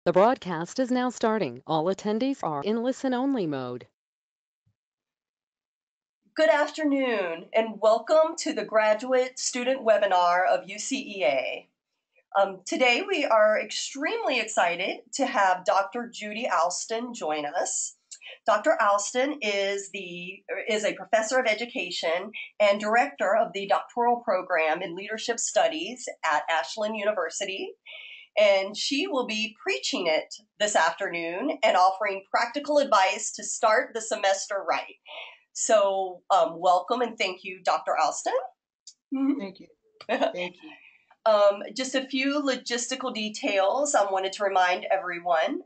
The broadcast is now starting. All attendees are in listen-only mode. Good afternoon, and welcome to the graduate student webinar of UCEA. Today we are extremely excited to have Dr. Judy Alston join us. Dr. Alston is a professor of education and director of the doctoral program in leadership studies at Ashland University. And she will be preaching it this afternoon and offering practical advice to start the semester right. So welcome and thank you, Dr. Alston. Thank you. Thank you. Just a few logistical details I wanted to remind everyone.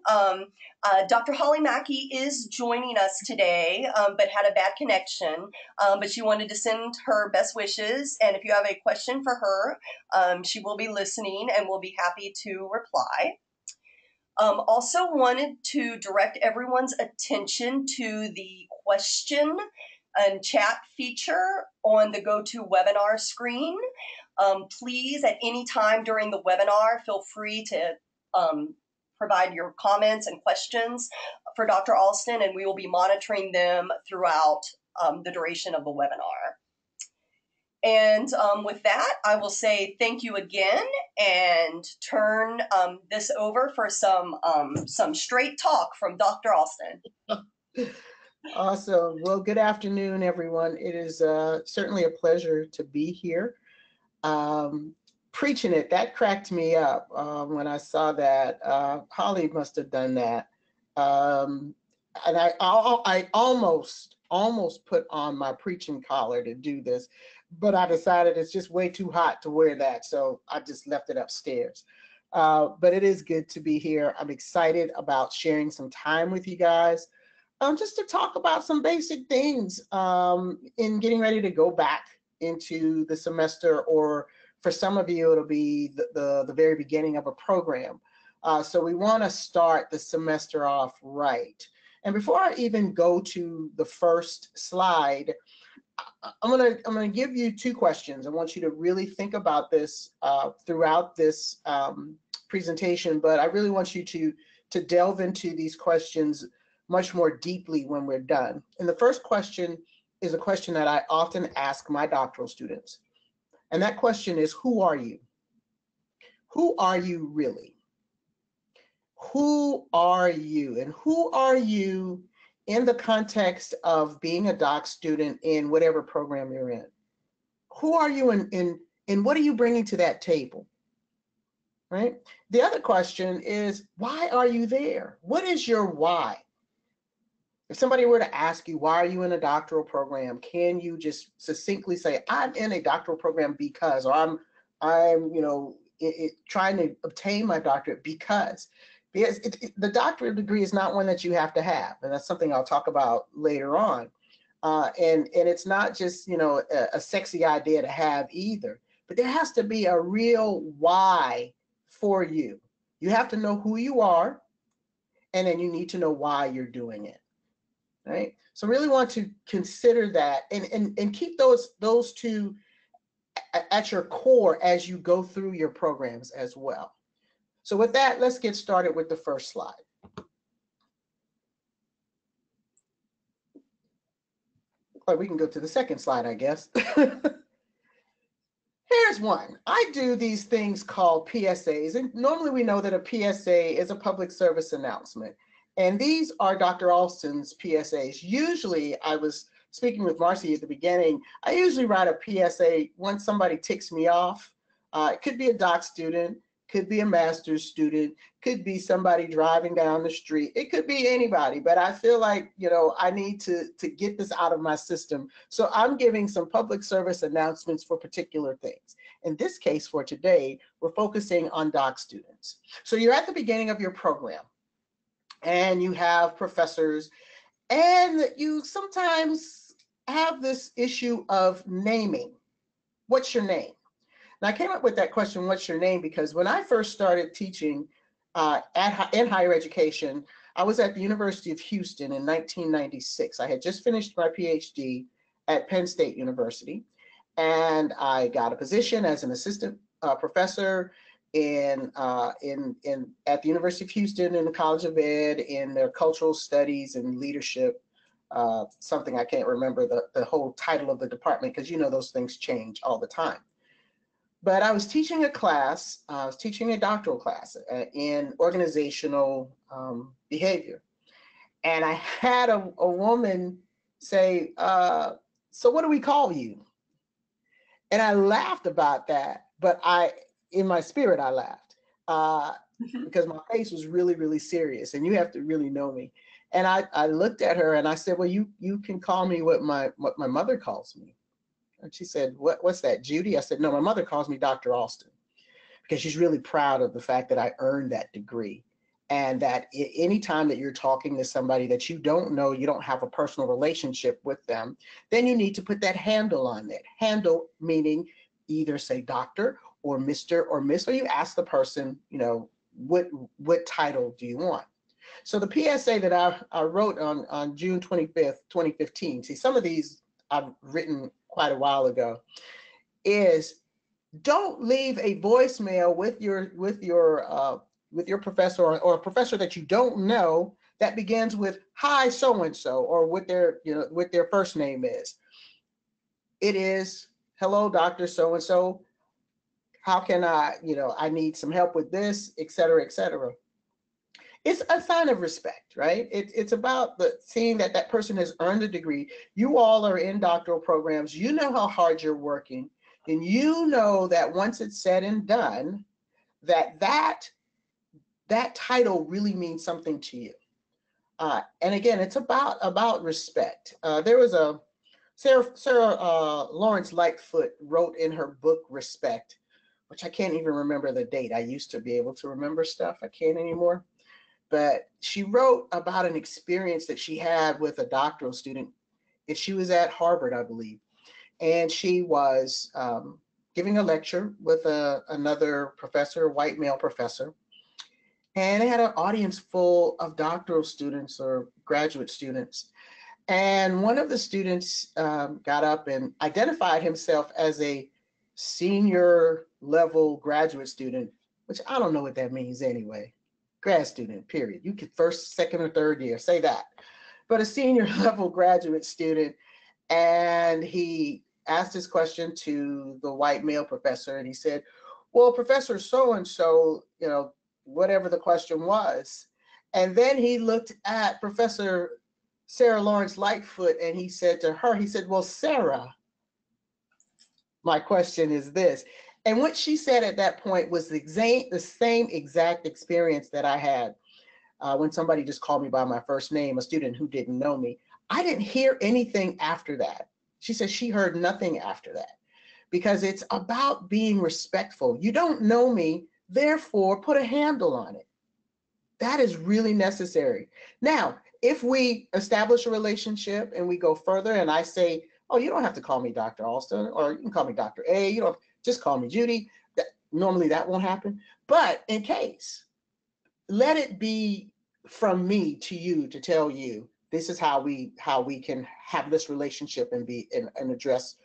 Dr. Holly Mackey is joining us today, but had a bad connection, but she wanted to send her best wishes. And if you have a question for her, she will be listening and will be happy to reply. Also wanted to direct everyone's attention to the question and chat feature on the GoToWebinar screen. Please, at any time during the webinar, feel free to provide your comments and questions for Dr. Alston, and we will be monitoring them throughout the duration of the webinar. And with that, I will say thank you again and turn this over for some straight talk from Dr. Alston. Awesome. Well, good afternoon, everyone. It is certainly a pleasure to be here. Preaching it, that cracked me up when I saw that. Holly must have done that. And I almost put on my preaching collar to do this, but I decided it's just way too hot to wear that, so I just left it upstairs. But it is good to be here. I'm excited about sharing some time with you guys, just to talk about some basic things in getting ready to go back into the semester, or for some of you, it'll be the very beginning of a program. So we want to start the semester off right. And before I even go to the first slide, I'm gonna give you two questions. I want you to really think about this throughout this presentation, but I really want you to delve into these questions much more deeply when we're done. And the first question is a question that I often ask my doctoral students. And that question is, who are you? Who are you really? Who are you? And who are you in the context of being a doc student in whatever program you're in? Who are you and what are you bringing to that table? Right? The other question is, why are you there? What is your why? If somebody were to ask you, why are you in a doctoral program? Can you just succinctly say, I'm in a doctoral program because, or I'm trying to obtain my doctorate because the doctorate degree is not one that you have to have. And that's something I'll talk about later on. And it's not just, a sexy idea to have either, but there has to be a real why for you. You have to know who you are, and then you need to know why you're doing it. Right? So really want to consider that and keep those two at your core as you go through your programs as well. So with that, let's get started with the first slide. Or we can go to the second slide, I guess. Here's one. I do these things called PSAs, and normally we know that a PSA is a public service announcement. And these are Dr. Alston's PSAs. Usually, I was speaking with Marcy at the beginning, I usually write a PSA once somebody ticks me off. It could be a doc student, could be a master's student, could be somebody driving down the street. It could be anybody, but I feel like, I need to get this out of my system. So I'm giving some public service announcements for particular things. In this case, for today, we're focusing on doc students. So you're at the beginning of your program, and you have professors, and you sometimes have this issue of naming. What's your name? And I came up with that question, what's your name? Because when I first started teaching in higher education, I was at the University of Houston in 1996. I had just finished my PhD at Penn State University, and I got a position as an assistant professor at the University of Houston in the College of Ed in their cultural studies and leadership. Something I can't remember the whole title of the department because those things change all the time. But I was teaching a class. I was teaching a doctoral class in organizational behavior, and I had a woman say, "So what do we call you?" And I laughed about that, but in my spirit, I laughed because my face was really, really serious, and you have to really know me. And I looked at her and I said, "Well, you can call me what my mother calls me." And she said, "What's that, Judy?" I said, "No, my mother calls me Dr. Alston because she's really proud of the fact that I earned that degree." And that anytime that you're talking to somebody that you don't know, you don't have a personal relationship with them, then you need to put that handle on it. Handle meaning either say doctor or Mr. or Miss, or you ask the person, what title do you want? So the PSA that I wrote on June 25th, 2015, see, some of these I've written quite a while ago, is don't leave a voicemail with your professor or a professor that you don't know that begins with "Hi so and so" or what their first name is. It is, "Hello, Dr. So and so. How can I need some help with this, et cetera, et cetera." It's a sign of respect, right? It's about seeing that that person has earned a degree. You all are in doctoral programs. You know how hard you're working, and you know that once it's said and done, that title really means something to you. And again, it's about respect. There was a Sarah Lawrence Lightfoot wrote in her book Respect, which I can't even remember the date. I used to be able to remember stuff. I can't anymore. But she wrote about an experience that she had with a doctoral student. And she was at Harvard, I believe. And she was giving a lecture with another professor, a white male professor. And they had an audience full of doctoral students or graduate students. And one of the students got up and identified himself as a senior level graduate student, which I don't know what that means anyway. Grad student, period. You could first, second, or third year, say that. But a senior level graduate student, and he asked his question to the white male professor, and he said, "Well, Professor so and so, whatever the question was." And then he looked at Professor Sarah Lawrence Lightfoot and he said to her, he said, "Well, Sarah, my question is this." And what she said at that point was the same exact experience that I had when somebody just called me by my first name, a student who didn't know me. I didn't hear anything after that. She said she heard nothing after that because it's about being respectful. You don't know me, therefore put a handle on it. That is really necessary. Now, if we establish a relationship and we go further and I say, "Oh, you don't have to call me Dr. Alston, or you can call me Dr. A, you don't just call me Judy." Normally that won't happen. But in case, let it be from me to you to tell you this is how we can have this relationship and address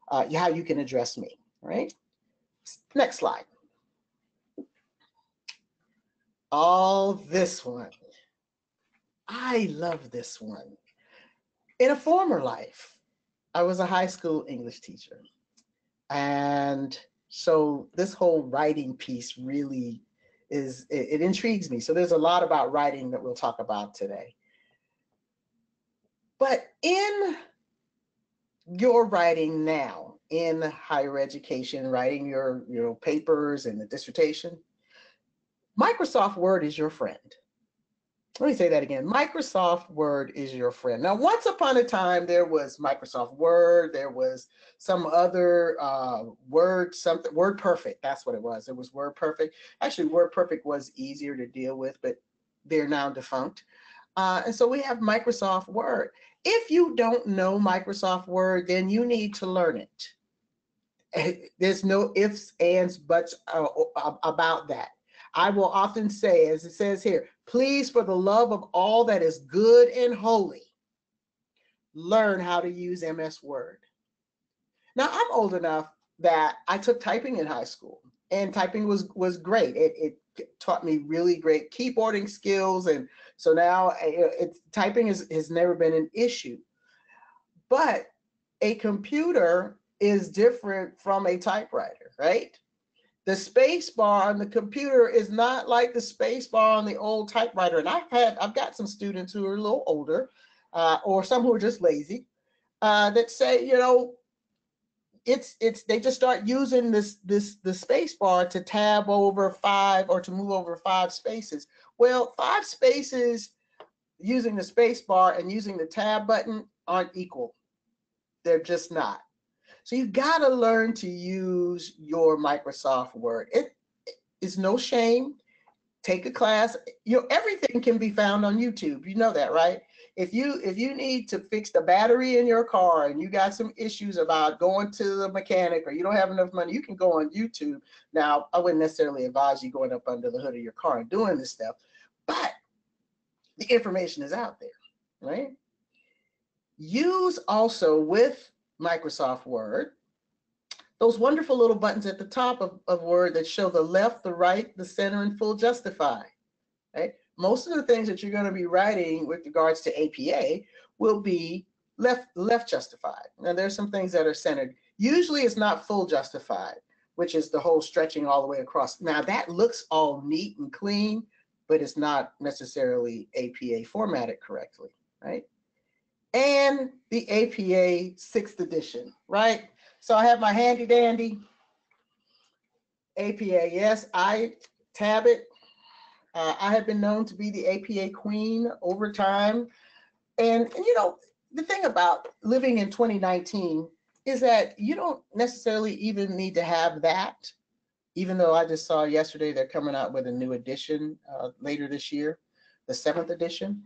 how you can address me. Right? Next slide. All this one. I love this one. In a former life, I was a high school English teacher. And so this whole writing piece really it intrigues me. So there's a lot about writing that we'll talk about today. But in your writing now, in higher education, writing your papers and the dissertation, Microsoft Word is your friend. Let me say that again. Microsoft Word is your friend. Now, once upon a time, there was Microsoft Word. There was some other WordPerfect. That's what it was. It was WordPerfect. Actually, WordPerfect was easier to deal with, but they're now defunct. And so we have Microsoft Word. If you don't know Microsoft Word, then you need to learn it. There's no ifs, ands, buts about that. I will often say, as it says here, "Please, for the love of all that is good and holy, learn how to use MS Word." Now, I'm old enough that I took typing in high school. and typing was great. It taught me really great keyboarding skills, and so now typing has never been an issue. But a computer is different from a typewriter, right? The space bar on the computer is not like the space bar on the old typewriter. And I've got some students who are a little older, or some who are just lazy, that say, they just start using the space bar to tab over 5 or to move over 5 spaces. Well, 5 spaces using the space bar and using the tab button aren't equal. They're just not. So you've got to learn to use your Microsoft Word. It is no shame. Take a class. Everything can be found on YouTube. You know that, right? If you need to fix the battery in your car and you got some issues about going to the mechanic, or you don't have enough money, you can go on YouTube. Now, I wouldn't necessarily advise you going up under the hood of your car and doing this stuff, but the information is out there, right? Use also with Microsoft Word those wonderful little buttons at the top of Word that show the left, the right, the center, and full justify. Right? Most of the things that you're going to be writing with regards to APA will be left justified. Now, there's some things that are centered. Usually it's not full justified, which is the whole stretching all the way across. Now, that looks all neat and clean, but it's not necessarily APA formatted correctly, right? And the APA 6th edition, right? So I have my handy dandy APA. Yes, I tab it. I have been known to be the APA queen over time. And the thing about living in 2019 is that you don't necessarily even need to have that, even though I just saw yesterday they're coming out with a new edition later this year, the 7th edition.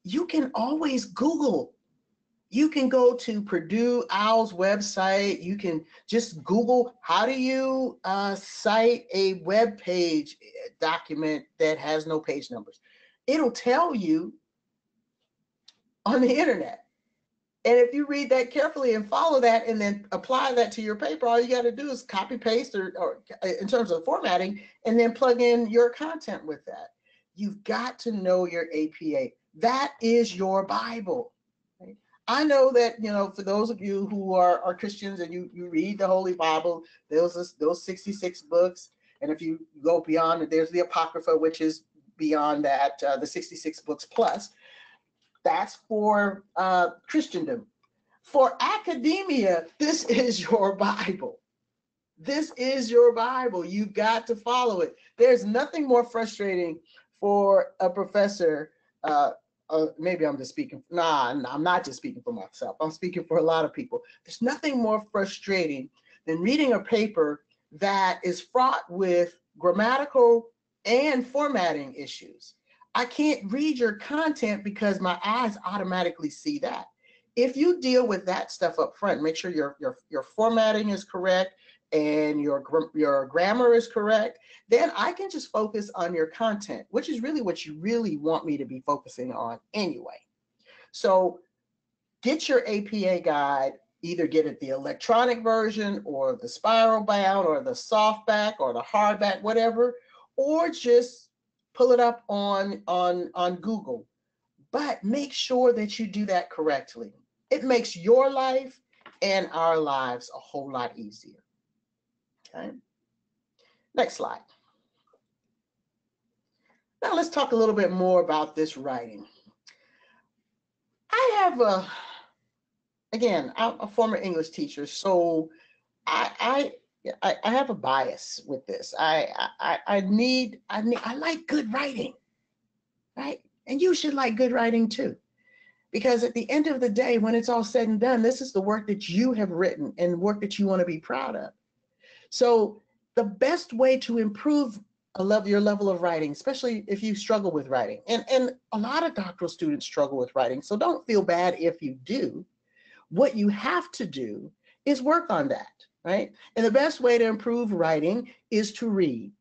You can always Google. You can go to Purdue OWL's website. You can just Google, how do you cite a web page document that has no page numbers? It'll tell you on the internet. And if you read that carefully and follow that and then apply that to your paper, all you got to do is copy paste or in terms of formatting, and then plug in your content with that. You've got to know your APA. That is your Bible. Right? I know that, for those of you who are Christians and you read the Holy Bible, those 66 books. And if you go beyond it, there's the Apocrypha, which is beyond that, the 66 books plus. That's for Christendom. For academia, this is your Bible. This is your Bible. You've got to follow it. There's nothing more frustrating for a professor. Maybe I'm just speaking. I'm not just speaking for myself. I'm speaking for a lot of people. There's nothing more frustrating than reading a paper that is fraught with grammatical and formatting issues. I can't read your content because my eyes automatically see that. If you deal with that stuff up front, make sure your formatting is correct and your grammar is correct, then I can just focus on your content, which is really what you really want me to be focusing on anyway. So get your APA guide, either get it the electronic version or the spiral bound or the softback or the hardback, whatever, or just pull it up on Google. But make sure that you do that correctly. It makes your life and our lives a whole lot easier. Okay. Next slide. Now let's talk a little bit more about this writing. I have I'm a former English teacher, so I have a bias with this. I like good writing, right? And you should like good writing too. Because at the end of the day, when it's all said and done, this is the work that you have written and work that you want to be proud of. So the best way to improve your level of writing, especially if you struggle with writing, and a lot of doctoral students struggle with writing, so don't feel bad if you do. What you have to do is work on that, right? And the best way to improve writing is to read.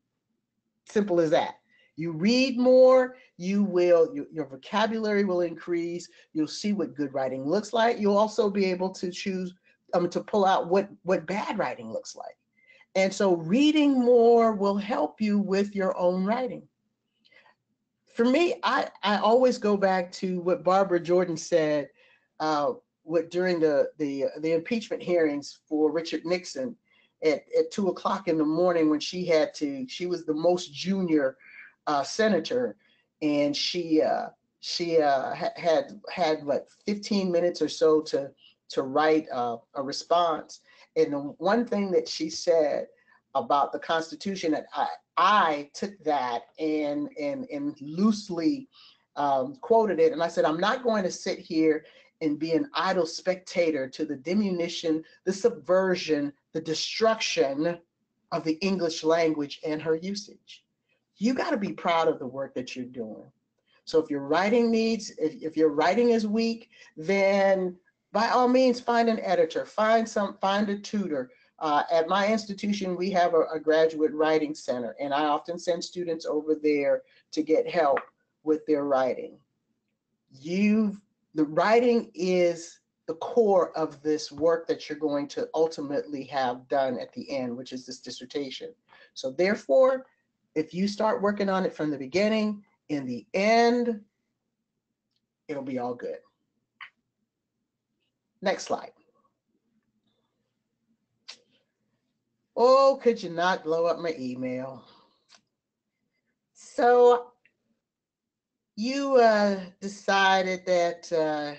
Simple as that. You read more, your vocabulary will increase. You'll see what good writing looks like. You'll also be able to choose to pull out what bad writing looks like. And so reading more will help you with your own writing. For me, I always go back to what Barbara Jordan said during the impeachment hearings for Richard Nixon at 2 o'clock in the morning when she was the most junior senator, and had like 15 minutes or so to write a response. And the one thing that she said about the Constitution that I took that and loosely quoted it, and I said, I'm not going to sit here and be an idle spectator to the diminution, the subversion, the destruction of the English language and her usage. You got to be proud of the work that you're doing. So if your writing if your writing is weak, then by all means find an editor, find a tutor. At my institution, we have a graduate writing center, and I often send students over there to get help with their writing. The writing is the core of this work that you're going to ultimately have done at the end, which is this dissertation. So therefore, if you start working on it from the beginning, in the end, it'll be all good. Next slide. Oh, could you not blow up my email? So you decided that I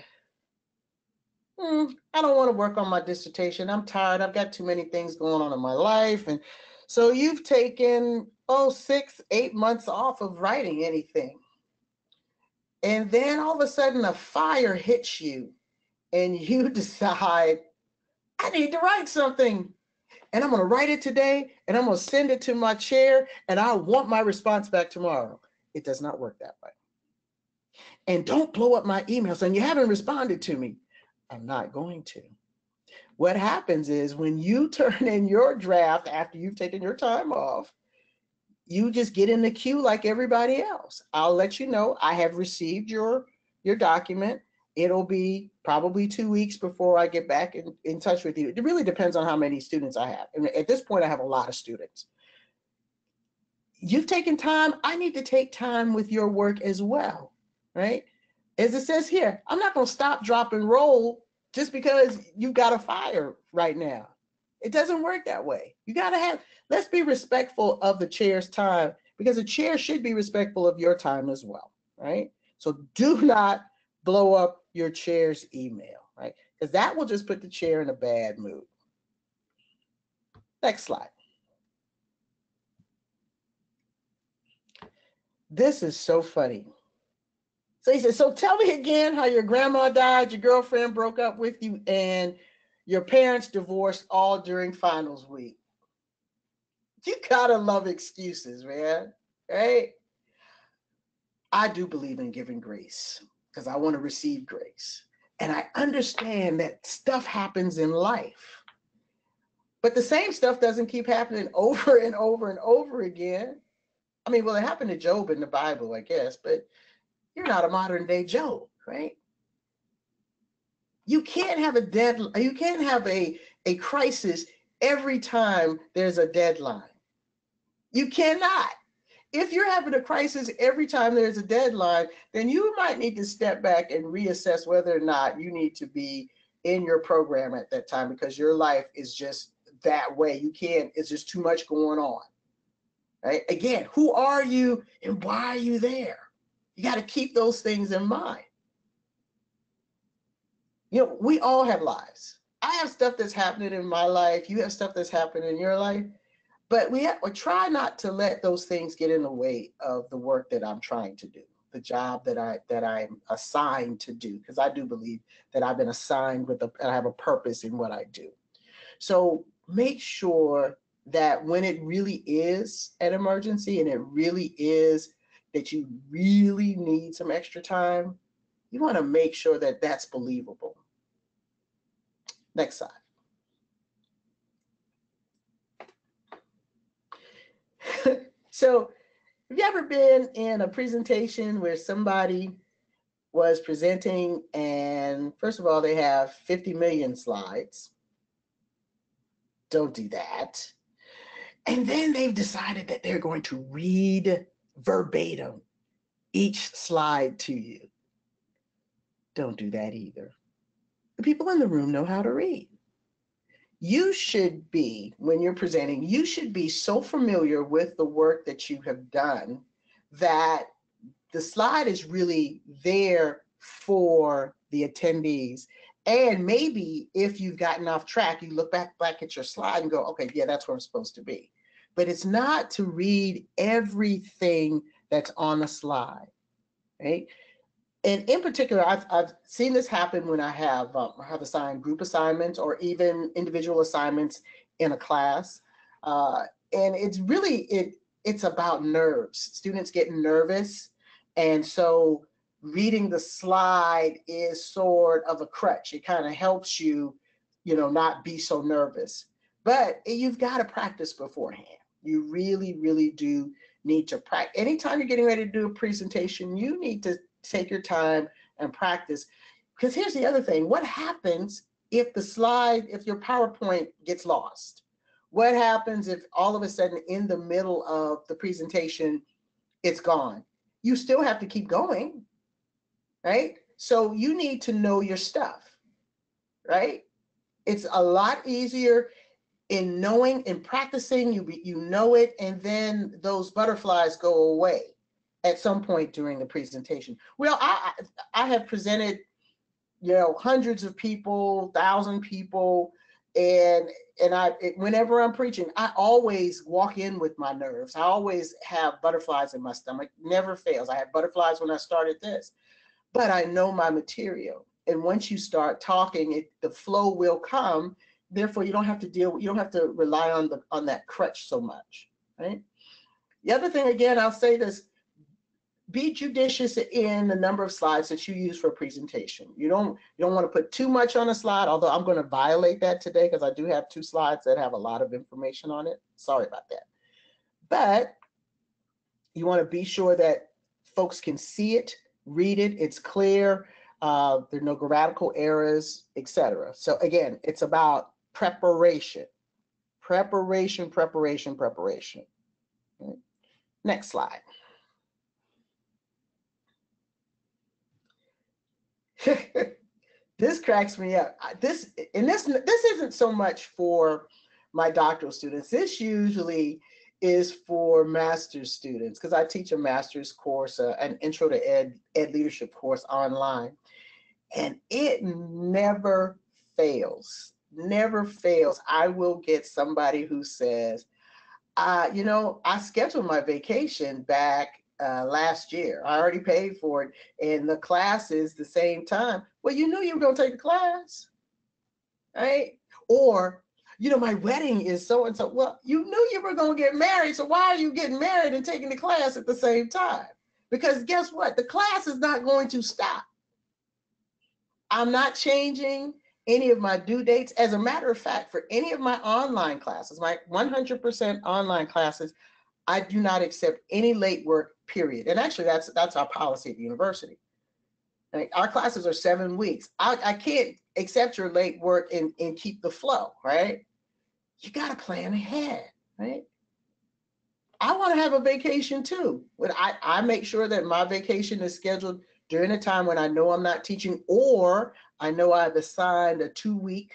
don't want to work on my dissertation. I'm tired. I've got too many things going on in my life. And so you've taken, 6, 8 months off of writing anything. And then all of a sudden a fire hits you and you decide, I need to write something. And I'm going to write it today and I'm going to send it to my chair and I want my response back tomorrow. It does not work that way. And don't blow up my email saying you haven't responded to me. I'm not going to. What happens is when you turn in your draft after you've taken your time off, you just get in the queue like everybody else. I'll let you know I have received your document. It'll be probably 2 weeks before I get back in touch with you. It really depends on how many students I have. And at this point, I have a lot of students. You've taken time. I need to take time with your work as well, right? As it says here, I'm not going to stop, drop, and roll just because you've got a fire right now. It doesn't work that way. You got to let's be respectful of the chair's time because the chair should be respectful of your time as well, right? So do not blow up your chair's email, right? Because that will just put the chair in a bad mood. Next slide. This is so funny. So he said, so tell me again how your grandma died, your girlfriend broke up with you, and your parents divorced all during finals week. You gotta love excuses, man, right? I do believe in giving grace because I want to receive grace. And I understand that stuff happens in life. But the same stuff doesn't keep happening over and over and over again. I mean, well, it happened to Job in the Bible, I guess, but you're not a modern day Job, right? You can't have a crisis every time there's a deadline. You cannot. If you're having a crisis every time there's a deadline, then you might need to step back and reassess whether or not you need to be in your program at that time because your life is just that way. It's just too much going on, right? Again, who are you and why are you there? You got to keep those things in mind. We all have lives. I have stuff that's happening in my life. You have stuff that's happening in your life. But we try not to let those things get in the way of the work that I'm trying to do, the job that I'm assigned to do, because I do believe that I've been assigned and I have a purpose in what I do. So make sure that when it really is an emergency and it really is that you really need some extra time, you want to make sure that that's believable. Next slide. So have you ever been in a presentation where somebody was presenting and first of all, they have 50 million slides? Don't do that. And then they've decided that they're going to read verbatim each slide to you. Don't do that either. The people in the room know how to read. You should be, when you're presenting, you should be so familiar with the work that you have done that the slide is really there for the attendees. And maybe if you've gotten off track, you look back at your slide and go, okay, yeah, that's where I'm supposed to be. But it's not to read everything that's on the slide, right? And in particular, I've seen this happen when I have assigned group assignments or even individual assignments in a class. And it's really, it's about nerves. Students get nervous. And so reading the slide is sort of a crutch. It kind of helps you, not be so nervous. But you've got to practice beforehand. You really, really do need to practice. Anytime you're getting ready to do a presentation, you need to take your time and practice. Because here's the other thing. What happens if if your PowerPoint gets lost? What happens if all of a sudden in the middle of the presentation, it's gone? You still have to keep going, right? So you need to know your stuff, right? It's a lot easier in knowing and practicing, you know it, and then those butterflies go away at some point during the presentation. Well, I have presented, hundreds of people, 1,000 people, and whenever I'm preaching, I always walk in with my nerves. I always have butterflies in my stomach. Never fails. I had butterflies when I started this, but I know my material. And once you start talking, the flow will come. Therefore, you don't have to rely on that crutch so much, right? The other thing, again, I'll say this: be judicious in the number of slides that you use for a presentation. You don't want to put too much on a slide, although I'm going to violate that today because I do have 2 slides that have a lot of information on it. Sorry about that. But you want to be sure that folks can see it, read it, it's clear, there are no grammatical errors, etc. So again, it's about preparation. Preparation, preparation, preparation. Okay. Next slide. This cracks me up. This isn't so much for my doctoral students. This usually is for master's students because I teach a master's course, an intro to ed leadership course online, and it never fails. Never fails. I will get somebody who says, I scheduled my vacation back last year. I already paid for it, and the class is the same time. Well, you knew you were going to take the class, right? Or, my wedding is so and so. Well, you knew you were going to get married, so why are you getting married and taking the class at the same time? Because guess what? The class is not going to stop. I'm not changing any of my due dates. As a matter of fact, for any of my online classes, my 100% online classes, I do not accept any late work, period. And actually, that's our policy at the university. Like, our classes are 7 weeks. I can't accept your late work and keep the flow, right? You got to plan ahead, right? I want to have a vacation too, but I make sure that my vacation is scheduled during a time when I know I'm not teaching, or I know I've assigned a 2-week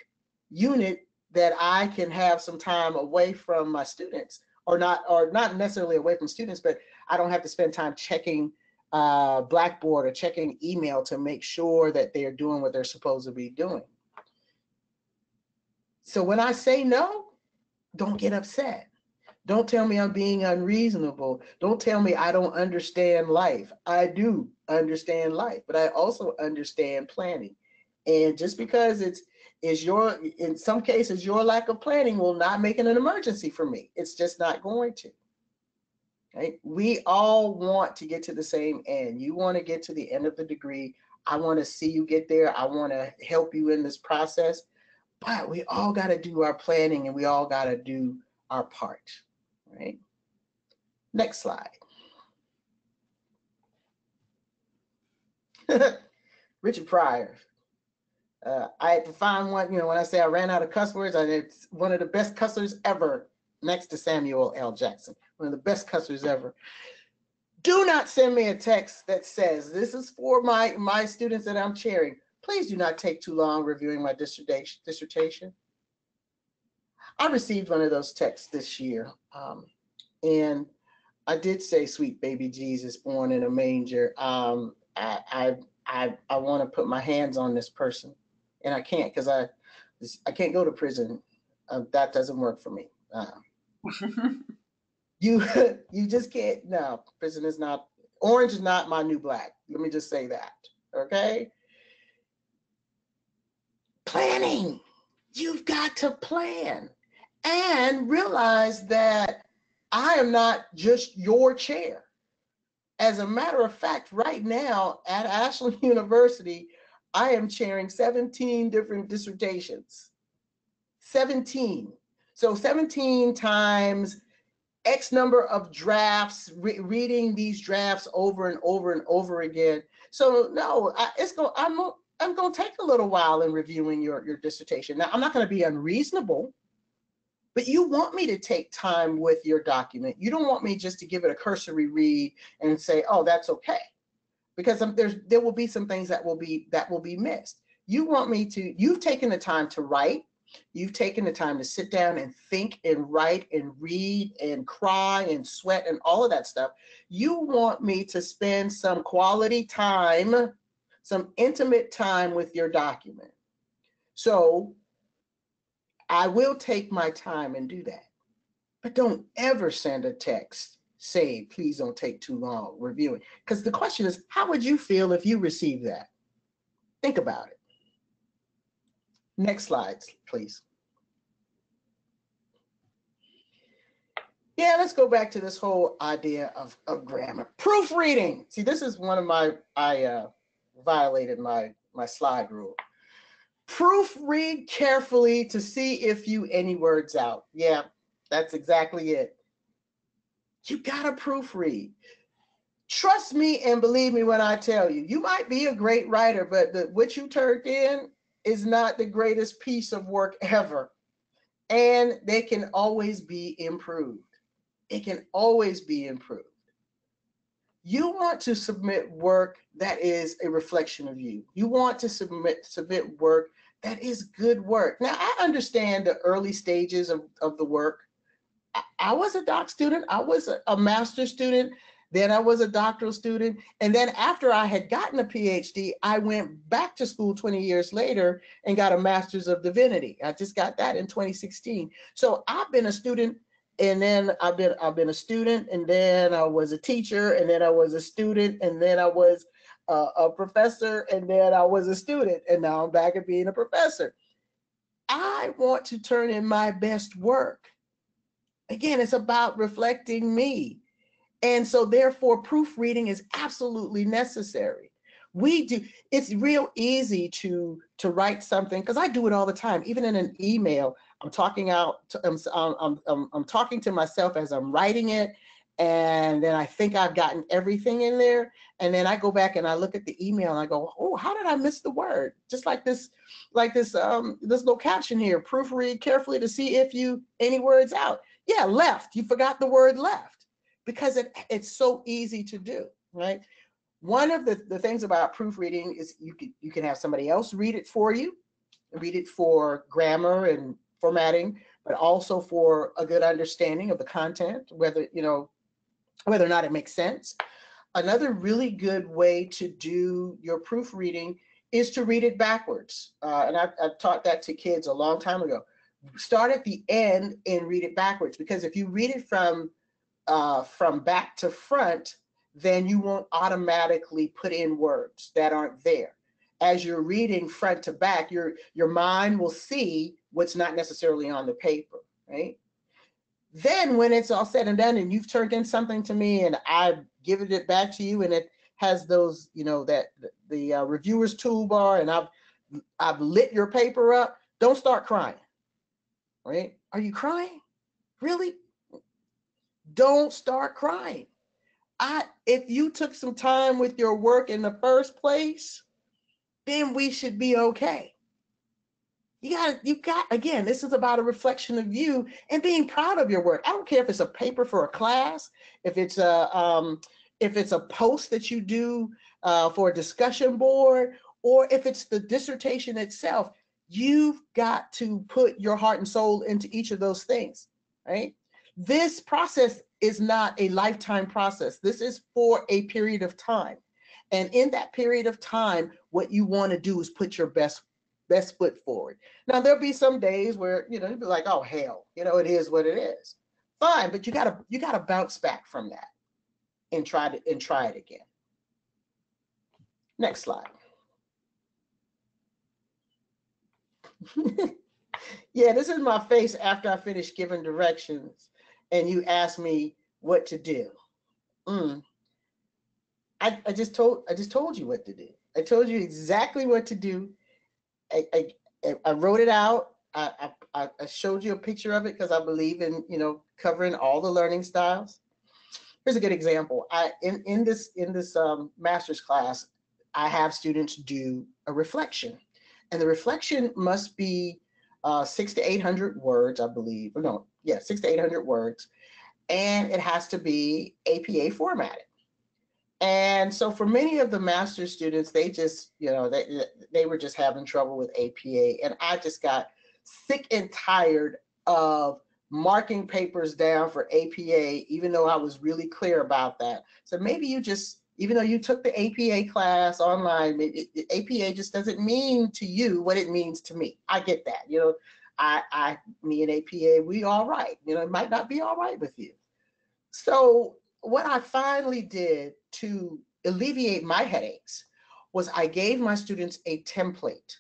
unit that I can have some time away from my students, or not necessarily away from students, but I don't have to spend time checking Blackboard or checking email to make sure that they're doing what they're supposed to be doing. So when I say no, don't get upset. Don't tell me I'm being unreasonable. Don't tell me I don't understand life. I do understand life, but I also understand planning. And just because in some cases, your lack of planning will not make it an emergency for me. It's just not going to. Right? We all want to get to the same end. You want to get to the end of the degree. I want to see you get there. I want to help you in this process. But we all got to do our planning, and we all got to do our part. Right? Next slide. Richard Pryor. I had to find one, when I say I ran out of cuss words, it's one of the best cussers ever next to Samuel L. Jackson, one of the best cussers ever. Do not send me a text that says, this is for my students that I'm chairing. Please do not take too long reviewing my dissertation. I received one of those texts this year, and I did say, "Sweet baby Jesus, born in a manger." I want to put my hands on this person, and I can't because I can't go to prison. That doesn't work for me. You you just can't. No, prison is not. Orange is not my new black. Let me just say that. Okay. Planning. You've got to plan and realize that I am not just your chair. As a matter of fact, right now at Ashland University, I am chairing 17 different dissertations. 17. So 17 times X number of drafts, reading these drafts over and over and over again. So no, I'm going to take a little while in reviewing your dissertation. Now, I'm not going to be unreasonable, but you want me to take time with your document. You don't want me just to give it a cursory read and say, oh, that's okay. Because there will be some things that will be missed. You want me to, you've taken the time to write. You've taken the time to sit down and think and write and read and cry and sweat and all of that stuff. You want me to spend some quality time, some intimate time with your document. So I will take my time and do that. But don't ever send a text saying, please don't take too long reviewing. Because the question is, how would you feel if you received that? Think about it. Next slide, please. Yeah, let's go back to this whole idea of grammar. Proofreading. See, this is one of I violated my slide rule. Proofread carefully to see if you any words out. Yeah, that's exactly it. You gotta proofread. Trust me and believe me when I tell you, you might be a great writer, but what you turned in is not the greatest piece of work ever. And they can always be improved. It can always be improved. You want to submit work that is a reflection of you. You want to submit work that is good work. Now, I understand the early stages of the work. I was a doc student. I was a master's student. Then I was a doctoral student. And then after I had gotten a PhD, I went back to school 20 years later and got a master's of divinity. I just got that in 2016. So I've been a student, and then I've been a student, and then I was a teacher, and then I was a student, and then I was a professor, and then I was a student, and now I'm back at being a professor. I want to turn in my best work. Again, it's about reflecting me. And so therefore, proofreading is absolutely necessary. It's real easy to write something, because I do it all the time, even in an email. I'm talking I'm talking to myself as I'm writing it, and then I think I've gotten everything in there, and then I go back and I look at the email and I go, oh, how did I miss the word? Just like this little caption here: proofread carefully to see if you any words out. Yeah, left. You forgot the word left, because it's so easy to do, right? One of the things about proofreading is you can have somebody else read it for you, read it for grammar and formatting, but also for a good understanding of the content, whether or not it makes sense. Another really good way to do your proofreading is to read it backwards. And I've taught that to kids a long time ago. Start at the end and read it backwards, because if you read it from back to front, then you won't automatically put in words that aren't there. As you're reading front to back, your mind will see what's not necessarily on the paper, right? Then when it's all said and done and you've turned in something to me and I've given it back to you, and it has those, the reviewer's toolbar, and I've lit your paper up, don't start crying, right? Are you crying? Really? Don't start crying. If you took some time with your work in the first place, then we should be okay. Again, this is about a reflection of you and being proud of your work. I don't care if it's a paper for a class, if it's a post that you do for a discussion board, or if it's the dissertation itself. You've got to put your heart and soul into each of those things, right? This process is not a lifetime process. This is for a period of time. And in that period of time, what you want to do is put your best foot forward. Now, there'll be some days where, you'll be like, oh, hell, it is what it is. Fine, but you gotta bounce back from that and try it again. Next slide. Yeah, this is my face after I finish giving directions and you ask me what to do. I just told you what to do. I told you exactly what to do. I wrote it out. I showed you a picture of it because I believe in covering all the learning styles. Here's a good example. In this master's class, I have students do a reflection, and the reflection must be 600 to 800 words, I believe. Or no, yeah, 600 to 800 words, and it has to be APA formatted. And so for many of the master's students, they just, they were just having trouble with APA. And I just got sick and tired of marking papers down for APA, even though I was really clear about that. So maybe you just, even though you took the APA class online, APA just doesn't mean to you what it means to me. I get that. Me and APA, we all right. It might not be all right with you. So what I finally did to alleviate my headaches was I gave my students a template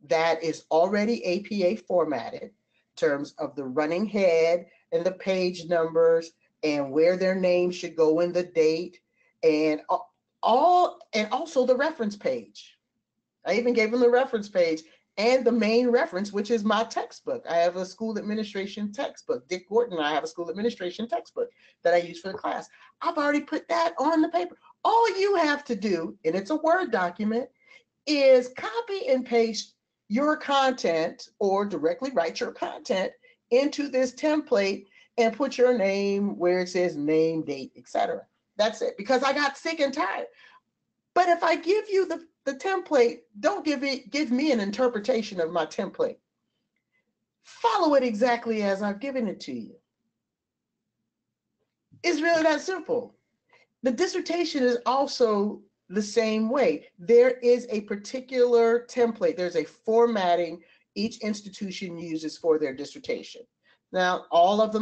that is already APA formatted in terms of the running head and the page numbers and where their name should go in the date and also the reference page. I even gave them the reference page and the main reference, which is my textbook. I have a school administration textbook. Dick Gorton and I have a school administration textbook that I use for the class. I've already put that on the paper. All you have to do, and it's a Word document, is copy and paste your content or directly write your content into this template and put your name where it says name, date, etc. That's it, because I got sick and tired. But if I give you the template, don't give me an interpretation of my template. Follow it exactly as I've given it to you. It's really that simple. The dissertation is also the same way. There is a particular template. There's a formatting each institution uses for their dissertation. Now, all of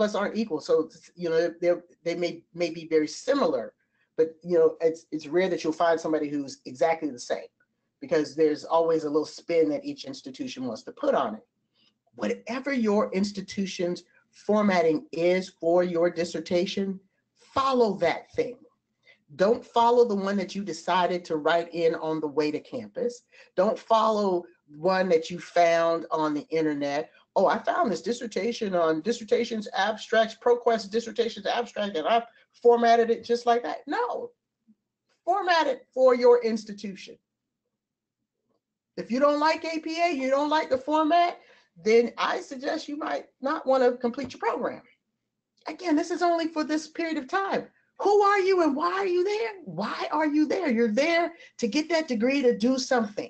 us aren't equal. So, they may be very similar, but it's rare that you'll find somebody who's exactly the same, because there's always a little spin that each institution wants to put on it. Whatever your institution's formatting is for your dissertation, follow that thing. Don't follow the one that you decided to write in on the way to campus. Don't follow one that you found on the internet. Oh, I found this dissertation on Dissertations Abstracts, ProQuest Dissertations Abstract, and I formatted it just like that. No, format it for your institution. If you don't like APA, you don't like the format, then I suggest you might not want to complete your program. Again, this is only for this period of time. Who are you and why are you there? Why are you there? You're there to get that degree to do something.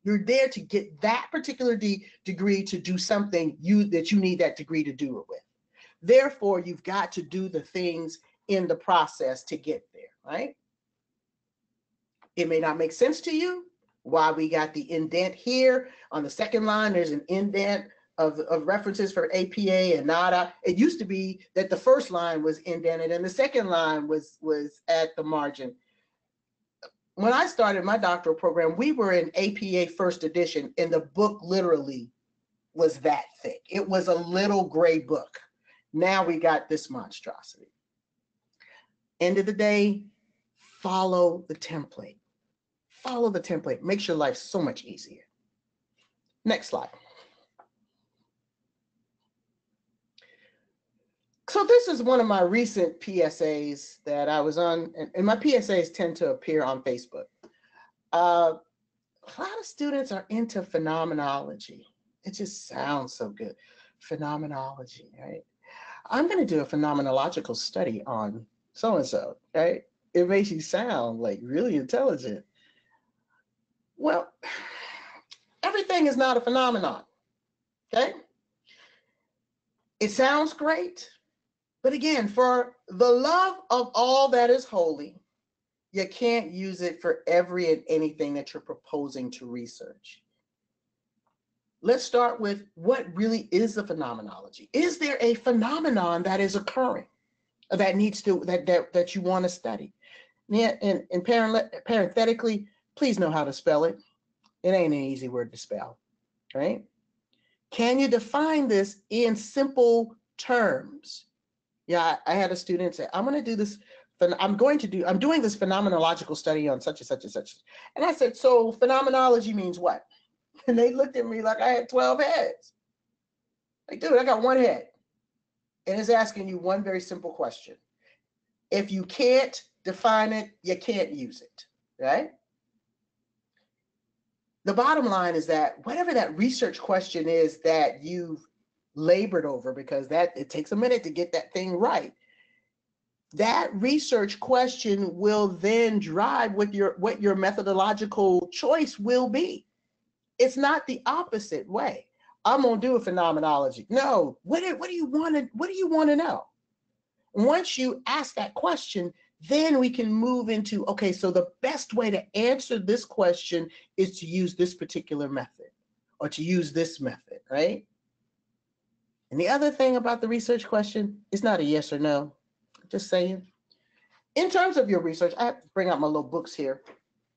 You're there to get that particular degree to do something that you need that degree to do it with. Therefore, you've got to do the things in the process to get there, right? It may not make sense to you why we got the indent here. On the second line, there's an indent of references for APA and NADA. It used to be that the first line was indented and the second line was at the margin. When I started my doctoral program, we were in APA first edition, and the book literally was that thick. It was a little gray book. Now we got this monstrosity. End of the day, follow the template. Follow the template. Makes your life so much easier. Next slide. So this is one of my recent PSAs that I was on, and my PSAs tend to appear on Facebook. a lot of students are into phenomenology. It just sounds so good. Phenomenology, right? I'm going to do a phenomenological study on so and so, right? It makes you sound like really intelligent. Well, everything is not a phenomenon, okay? It sounds great, but again, for the love of all that is holy, you can't use it for every and anything that you're proposing to research. Let's start with what really is the phenomenology. Is there a phenomenon that is occurring that needs to that you want to study? Yeah, and parenthetically, please know how to spell it. It ain't an easy word to spell, right? Can you define this in simple terms? Yeah, I had a student say, I'm doing this phenomenological study on such and such and such. And I said, so phenomenology means what? And they looked at me like I had 12 heads. Like, dude, I got one head. And it's asking you one very simple question. If you can't define it, you can't use it, right? The bottom line is that whatever that research question is that you've labored over, because it takes a minute to get that thing right, that research question will then drive what your methodological choice will be. It's not the opposite way. I'm gonna do a phenomenology. No, what do you want to know? Once you ask that question, then we can move into, okay, so the best way to answer this question is to use this particular method or to use this method, right? And the other thing about the research question, it's not a yes or no. Just saying. In terms of your research, I have to bring out my little books here.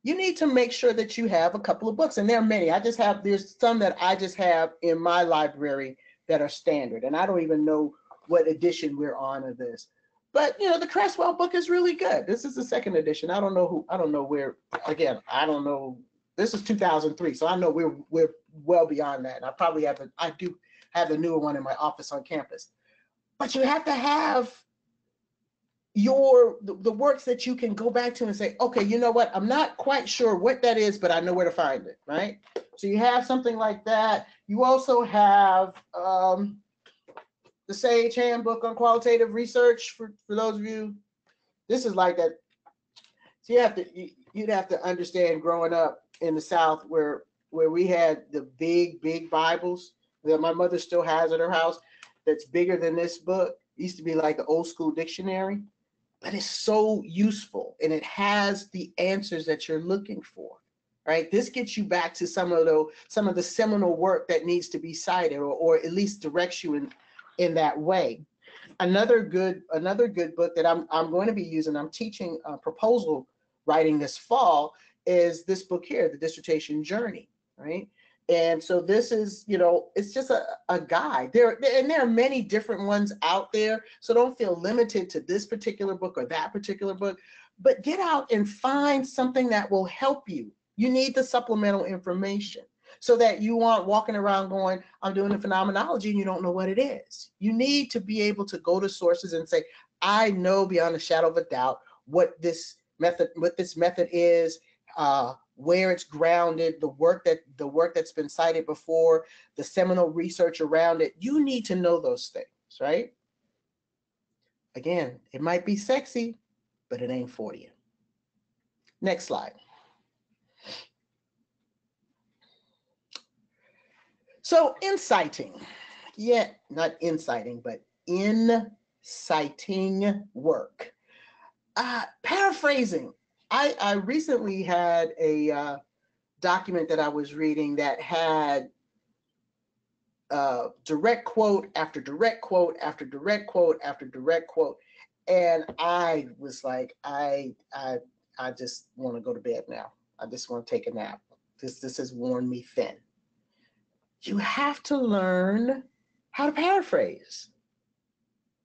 You need to make sure that you have a couple of books, and there are many. There's some that I just have in my library that are standard, and I don't even know what edition we're on of this. But the Creswell book is really good. This is the second edition. I don't know where. Again, I don't know. This is 2003, so I know we're well beyond that. And I do have the newer one in my office on campus. But you have to have the works that you can go back to and say, okay, you know what? I'm not quite sure what that is, but I know where to find it, right? So you have something like that. You also have the Sage Handbook on Qualitative Research for those of you. This is like that. So you'd have to understand growing up in the South where we had the big Bibles that my mother still has at her house that's bigger than this book. It used to be like the old school dictionary, but it's so useful and it has the answers that you're looking for, right? This gets you back to some of the seminal work that needs to be cited or at least directs you in that way. Another good book that I'm going to be using, I'm teaching proposal writing this fall, is this book here, The Dissertation Journey, right? And so this is, it's just a guide. There are many different ones out there, so don't feel limited to this particular book or that particular book, but get out and find something that will help you. You need the supplemental information so that you aren't walking around going, I'm doing the phenomenology, and you don't know what it is. You need to be able to go to sources and say, I know beyond a shadow of a doubt what this method is, where it's grounded, the work that's been cited before, the seminal research around it. You need to know those things, right? Again, it might be sexy, but it ain't for you. Next slide. So inciting, not inciting, but inciting work. Paraphrasing. I recently had a document that I was reading that had direct quote after direct quote after direct quote after direct quote, and I was like, I just want to go to bed now. I just want to take a nap. This has worn me thin. You have to learn how to paraphrase.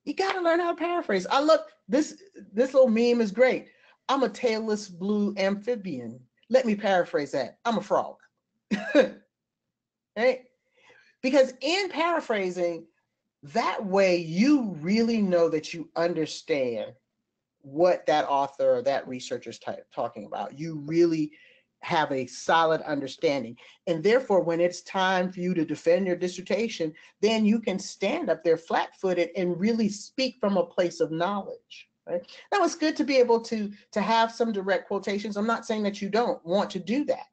You got to learn how to paraphrase. I look, this little meme is great. I'm a tailless blue amphibian. Let me paraphrase that. I'm a frog. Right? Because in paraphrasing, that way you really know that you understand what that author or that researcher is talking about. You really have a solid understanding. And therefore, when it's time for you to defend your dissertation, then you can stand up there flat-footed and really speak from a place of knowledge. Right? Now, it's good to be able to have some direct quotations. I'm not saying that you don't want to do that,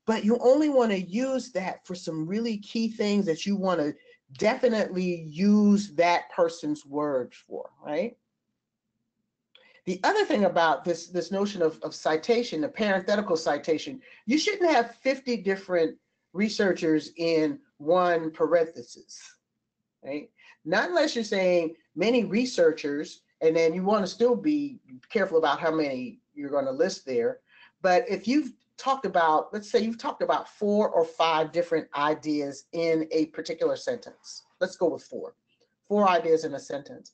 but you only want to use that for some really key things that you want to definitely use that person's words for, right? The other thing about this notion of citation, the parenthetical citation, you shouldn't have 50 different researchers in one parenthesis, right? Not unless you're saying many researchers, and then you want to still be careful about how many you're going to list there. But if you've talked about, let's say you've talked about 4 or 5 different ideas in a particular sentence. Let's go with 4 ideas in a sentence.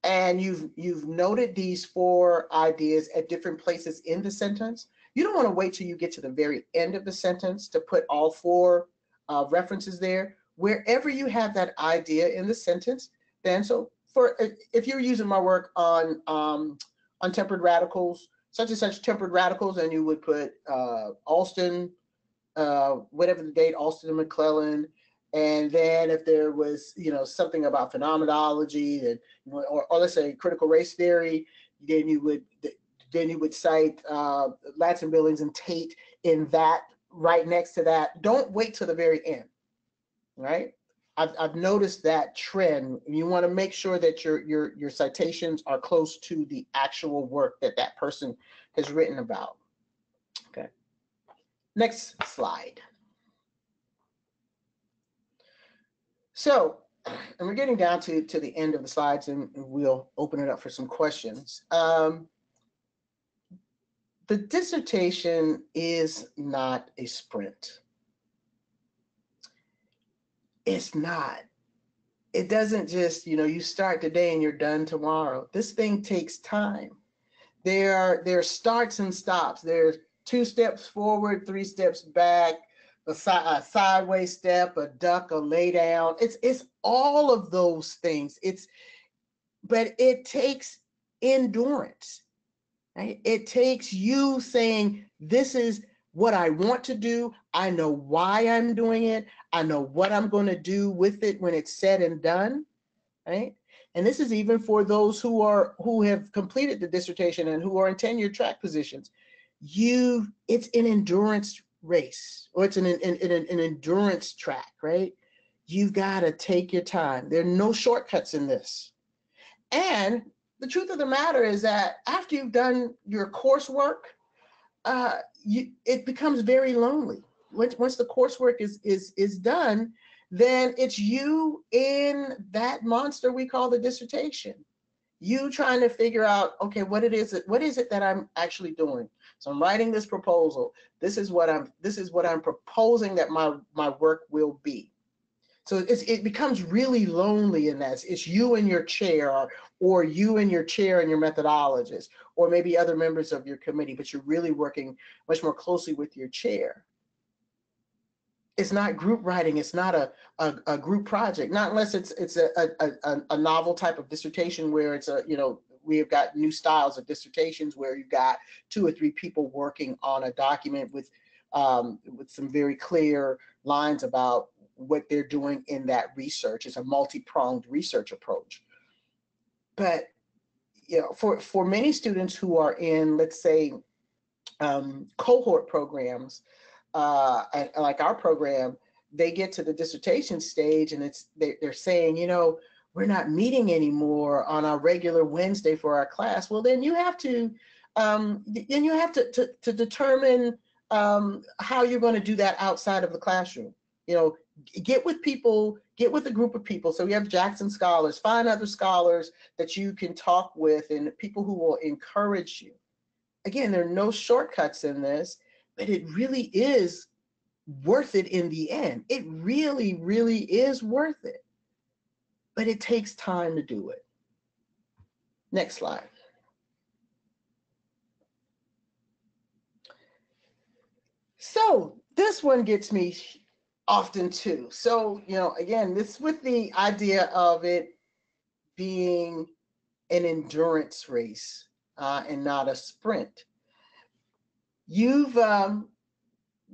And you've noted these 4 ideas at different places in the sentence. You don't want to wait till you get to the very end of the sentence to put all 4 references there. Wherever you have that idea in the sentence, then so for if you're using my work on tempered radicals, such and such tempered radicals, and you would put Alston, whatever the date, Alston and McClellan. And then if there was, something about phenomenology, and or let's say critical race theory, then you would cite Ladson, Billings, and Tate in that right next to that. Don't wait till the very end, right? I've noticed that trend. You want to make sure that your citations are close to the actual work that person has written about. Okay. Next slide. So, and we're getting down to the end of the slides, and we'll open it up for some questions. The dissertation is not a sprint. It's not. It doesn't just, you start today and you're done tomorrow. This thing takes time. There are starts and stops. There's 2 steps forward, 3 steps back, a sideways step, a duck, a lay down. It's all of those things. But it takes endurance, right? It takes you saying, this is what I want to do. I know why I'm doing it. I know what I'm going to do with it when it's said and done, right? And this is even for those who have completed the dissertation and who are in tenure track positions. It's an endurance race, or it's an endurance track, right? You've got to take your time. There are no shortcuts in this. And the truth of the matter is that after you've done your coursework, it becomes very lonely. Once the coursework is done, then it's you in that monster we call the dissertation. You trying to figure out, okay, what is it that I'm actually doing? So I'm writing this proposal. This is what I'm proposing that my work will be. So it becomes really lonely in that. It's you in your chair, or you in your chair and your methodologist, or maybe other members of your committee, but you're really working much more closely with your chair. It's not group writing. It's not a group project, not unless it's a novel type of dissertation where it's we have got new styles of dissertations where you've got 2 or 3 people working on a document with some very clear lines about what they're doing in that research. It's a multi-pronged research approach. But for many students who are in, let's say, cohort programs, and like our program, they get to the dissertation stage and they're saying, we're not meeting anymore on our regular Wednesday for our class. Well, then you have to determine how you're going to do that outside of the classroom. Get with people, get with a group of people. So we have Jackson Scholars, find other scholars that you can talk with and people who will encourage you. Again, there are no shortcuts in this, but it really is worth it in the end. It really, really is worth it. But it takes time to do it. Next slide. So this one gets me often too. So, again, this with the idea of it being an endurance race and not a sprint. You've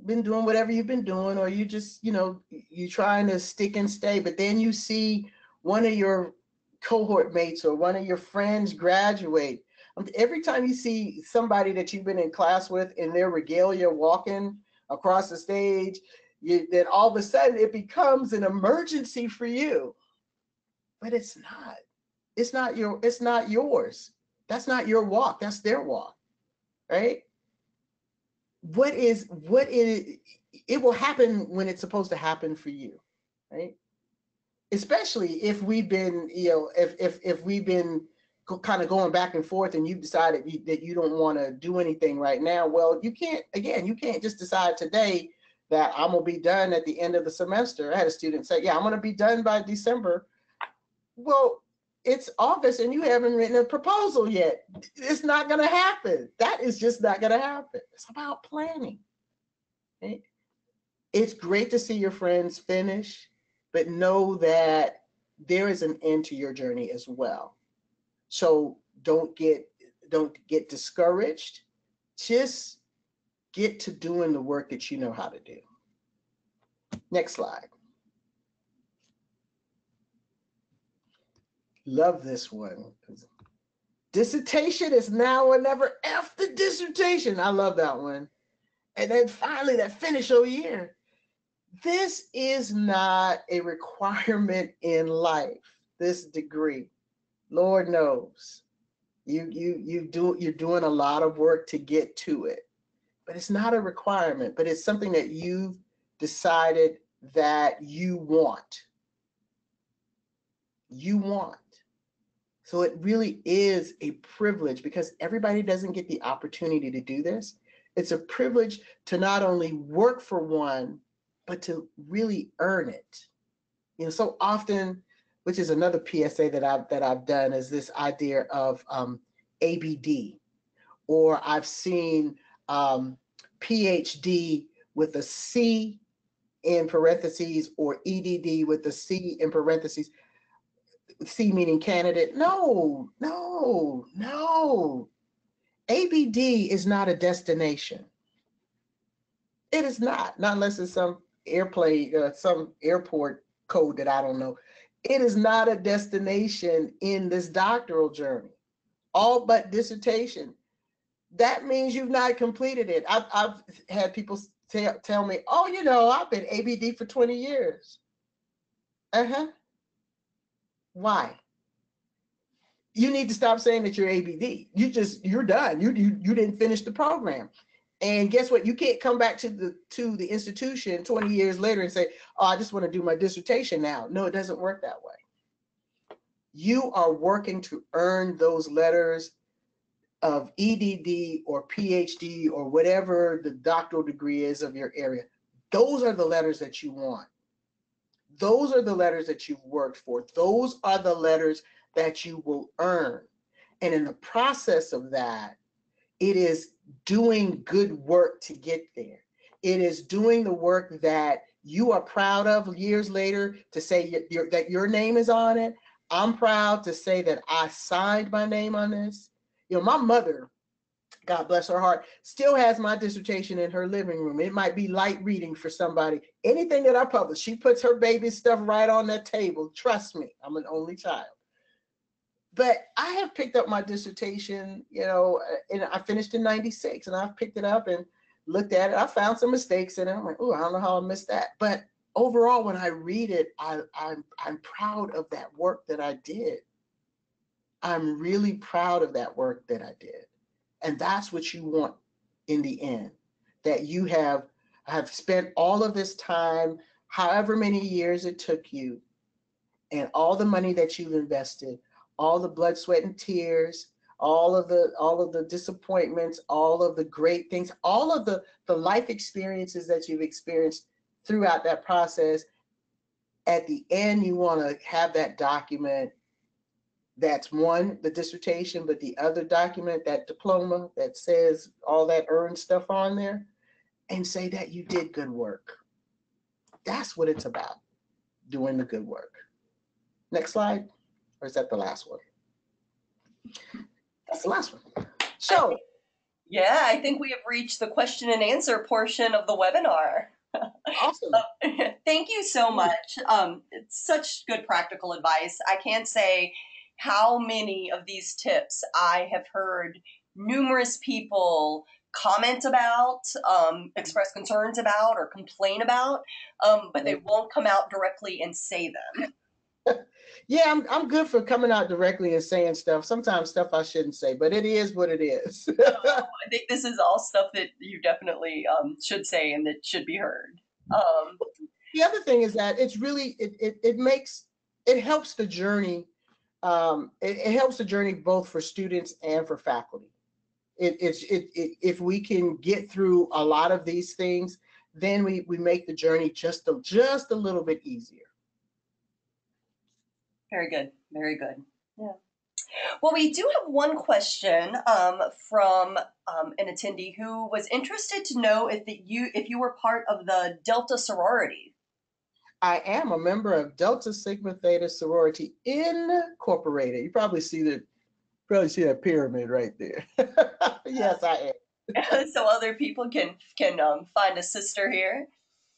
been doing whatever you've been doing, or you just, you trying to stick and stay, but then you see one of your cohort mates or one of your friends graduate. Every time you see somebody that you've been in class with in their regalia walking across the stage, then all of a sudden it becomes an emergency for you. But it's not. It's not yours. That's not your walk. That's their walk, right? It will happen when it's supposed to happen for you, right? Especially if we've been, if we've been kind of going back and forth and you've decided that you don't want to do anything right now. Well, you can't just decide today that I'm going to be done at the end of the semester. I had a student say, yeah, I'm going to be done by December. Well, it's August and you haven't written a proposal yet. It's not going to happen. That is just not going to happen. It's about planning. Right? It's great to see your friends finish, but know that there is an end to your journey as well. So don't get discouraged. Just get to doing the work that you know how to do. Next slide. Love this one. Dissertation is now or never. F the dissertation. I love that one. And then finally that finish of year. This is not a requirement in life, this degree. Lord knows. You're doing a lot of work to get to it. But it's not a requirement, but it's something that you've decided that you want. You want. So it really is a privilege because everybody doesn't get the opportunity to do this. It's a privilege to not only work for one, but to really earn it. So often, which is another PSA that I've done, is this idea of ABD, or I've seen PhD with a C in parentheses, or EDD with a C in parentheses. C meaning candidate. No. ABD is not a destination. It is not unless it's some some airport code that I don't know. It is not a destination in this doctoral journey. All but dissertation. That means you've not completed it. I've had people tell me, oh, I've been ABD for 20 years. Why? You need to stop saying that you're ABD. You're done. You didn't finish the program. And guess what? You can't come back to the institution 20 years later and say, oh, I just want to do my dissertation now. No, it doesn't work that way. You are working to earn those letters of EDD or PhD or whatever the doctoral degree is of your area. Those are the letters that you want. Those are the letters that you've worked for. Those are the letters that you will earn. And in the process of that, it is doing good work to get there. It is doing the work that you are proud of years later to say that your name is on it. I'm proud to say that I signed my name on this. My mother, God bless her heart, still has my dissertation in her living room. It might be light reading for somebody. Anything that I publish, she puts her baby stuff right on that table. Trust me, I'm an only child. But I have picked up my dissertation, and I finished in 96, and I've picked it up and looked at it. I found some mistakes in it. I'm like, oh, I don't know how I missed that. But overall, when I read it, I'm proud of that work that I did. I'm really proud of that work that I did. And that's what you want in the end, that you have spent all of this time, however many years it took you, and all the money that you've invested, all the blood, sweat, and tears, all of the disappointments, all of the great things, all of the life experiences that you've experienced throughout that process. At the end, you want to have that document. That's one, the dissertation, but the other document, that diploma that says all that earned stuff on there, and say that you did good work. That's what it's about, doing the good work. Next slide. Or is that the last one? That's the last one. So, Yeah, I think we have reached the question and answer portion of the webinar. Awesome. Thank you so much. It's such good practical advice. I can't say how many of these tips I have heard numerous people comment about, express concerns about, or complain about, but they won't come out directly and say them. Yeah, I'm good for coming out directly and saying stuff. Sometimes stuff I shouldn't say, but it is what it is. I think this is all stuff that you definitely should say and that should be heard. Um, The other thing is that it's really it helps the journey. It helps the journey both for students and for faculty. If we can get through a lot of these things, then we make the journey just a little bit easier. Very good. Very good. Yeah. Well, we do have one question from an attendee who was interested to know if you were part of the Delta sorority. I am a member of Delta Sigma Theta Sorority Incorporated. You probably see that pyramid right there. Yes, I am. So other people can find a sister here.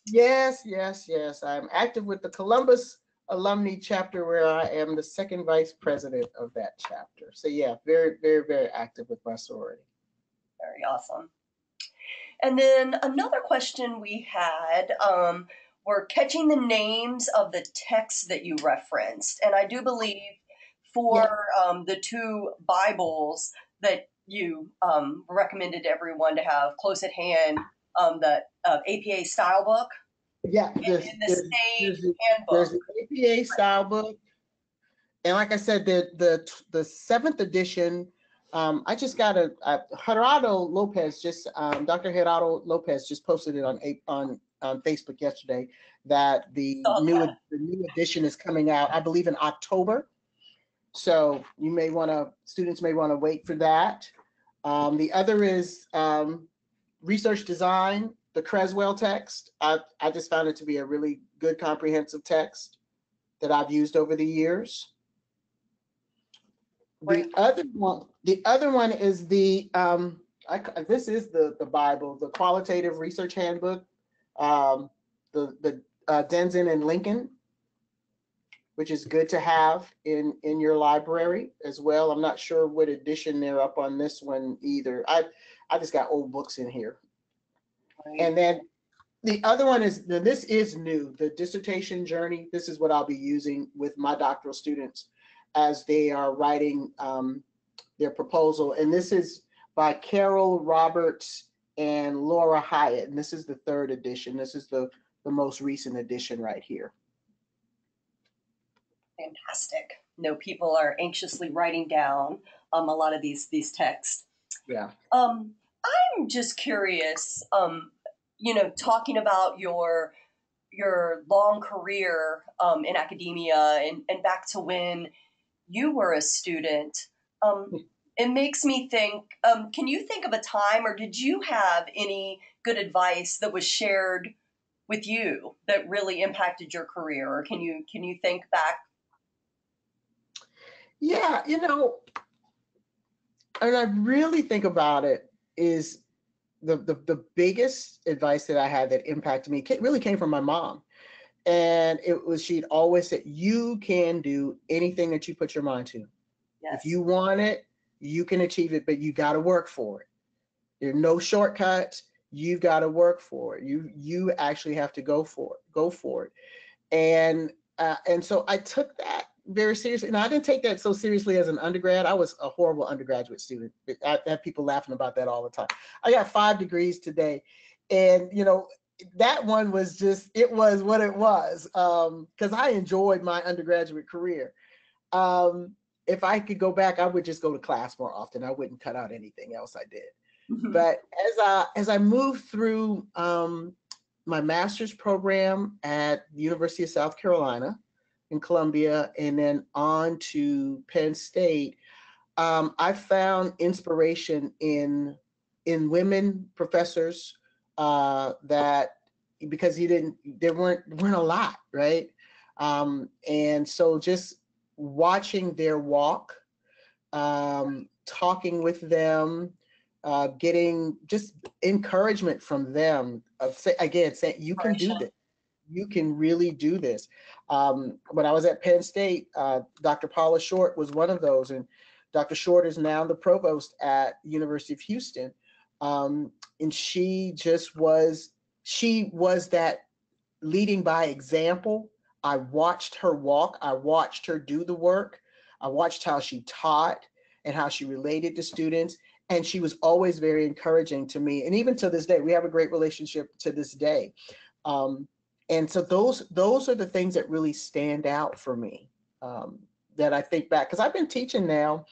Yes, yes, yes. I'm active with the Columbus Alumni Chapter, where I am the second vice president of that chapter. So yeah, very, very, very active with my sorority. Very awesome. And then another question we had were catching the names of the texts that you referenced. And I do believe for the two Bibles that you recommended everyone to have close at hand, the APA style book. Yeah, and the Sage handbook. There's the APA style book. And like I said, the seventh edition, I just got Gerardo Lopez Dr. Gerardo Lopez just posted it on Facebook yesterday that the new edition is coming out, I believe in October. So students may want to wait for that. The other is research design, the Creswell text. I just found it to be a really good comprehensive text that I've used over the years. The other one is this is the Bible, the Qualitative Research Handbook, the Denzin and Lincoln, which is good to have in your library as well. I'm not sure what edition they're up on this one either. I just got old books in here. Right. And then the other one this is new, the Dissertation Journey. This is what I'll be using with my doctoral students as they are writing their proposal. And this is by Carol Roberts and Laura Hyatt. And this is the third edition. This is the most recent edition right here. Fantastic. No, people are anxiously writing down a lot of these texts. Yeah. I'm just curious, talking about your long career in academia and back to when you were a student. It makes me think, can you think of a time, or did you have any good advice that was shared with you that really impacted your career? Or can you think back? Yeah, and I really think about it is the biggest advice that I had that impacted me really came from my mom. And she'd always said, you can do anything that you put your mind to. Yes. If you want it, you can achieve it, but you got to work for it. There's no shortcuts. You've got to work for it. You actually have to go for it. And so I took that very seriously. Now, I didn't take that so seriously as an undergrad. I was a horrible undergraduate student. I have people laughing about that all the time. I got 5 degrees today. And, that one was it was what it was, because I enjoyed my undergraduate career. If I could go back, I would just go to class more often. I wouldn't cut out anything else I did. Mm-hmm. But as I moved through my master's program at the University of South Carolina in Columbia, and then on to Penn State, I found inspiration in women professors that, because there weren't a lot, right? And so just watching their walk, talking with them, getting just encouragement from them of again saying you can do this, you can really do this. When I was at Penn State, Dr. Paula Short was one of those, and Dr. Short is now the provost at University of Houston, and she was that leading by example. I watched her walk, I watched her do the work, I watched how she taught and how she related to students. And she was always very encouraging to me. And even to this day, we have a great relationship to this day. And so those are the things that really stand out for me, that I think back, because I've been teaching now.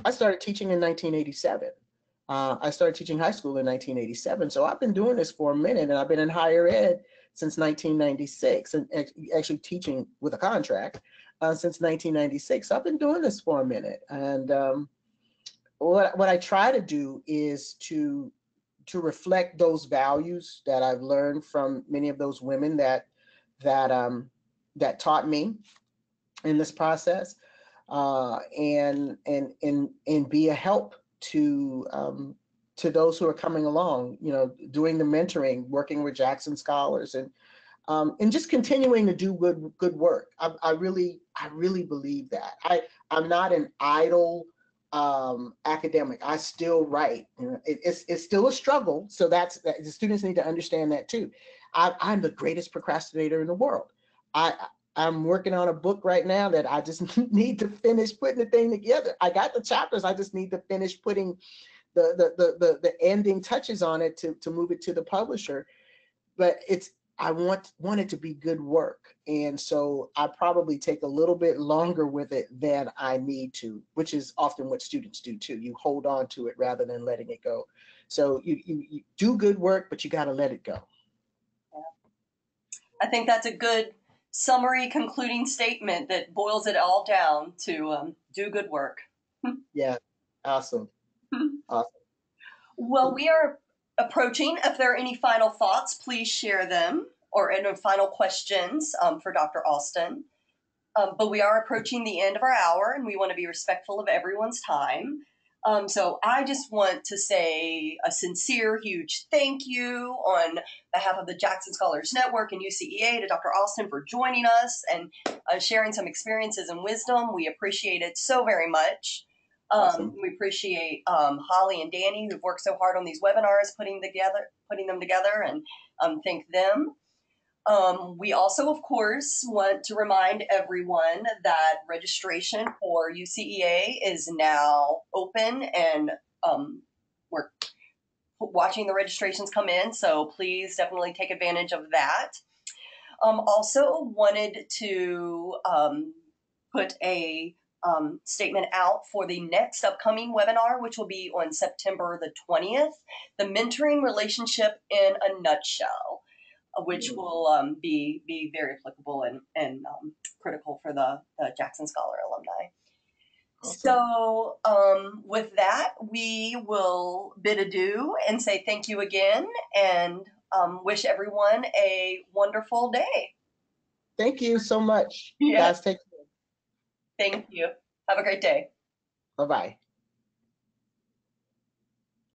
I started teaching in 1987. I started teaching high school in 1987. So I've been doing this for a minute, and I've been in higher ed since 1996, and actually teaching with a contract since 1996. So I've been doing this for a minute. And what I try to do is to reflect those values that I've learned from many of those women that taught me in this process, and be a help to those who are coming along, doing the mentoring, working with Jackson Scholars, and just continuing to do good work. I really believe that. I'm not an idle academic. I still write. It's still a struggle. So the students need to understand that too. I'm the greatest procrastinator in the world. I'm working on a book right now that I just need to finish putting the thing together. I got the chapters. I just need to finish putting the ending touches on it to move it to the publisher. But I want it to be good work. And so I probably take a little bit longer with it than I need to, which is often what students do too. You hold on to it rather than letting it go. So you do good work, but you got to let it go. Yeah. I think that's a good summary concluding statement that boils it all down to do good work. Yeah, awesome. Awesome. Well, we are approaching. If there are any final thoughts, please share them, or any final questions for Dr. Alston. But we are approaching the end of our hour, and we want to be respectful of everyone's time. So I just want to say a sincere, huge thank you on behalf of the Jackson Scholars Network and UCEA to Dr. Alston for joining us and sharing some experiences and wisdom. We appreciate it so very much. Awesome. We appreciate Holly and Danny, who've worked so hard on these webinars, putting them together, and thank them. We also, of course, want to remind everyone that registration for UCEA is now open, and we're watching the registrations come in, so please definitely take advantage of that. Also wanted to put a statement out for the next upcoming webinar, which will be on September the 20th, the Mentoring Relationship in a Nutshell, which will be very applicable and critical for the Jackson Scholar alumni. Awesome. So with that, we will bid adieu and say thank you again, and wish everyone a wonderful day. Thank you so much. Yeah. Guys, take care. Thank you. Have a great day. Bye-bye.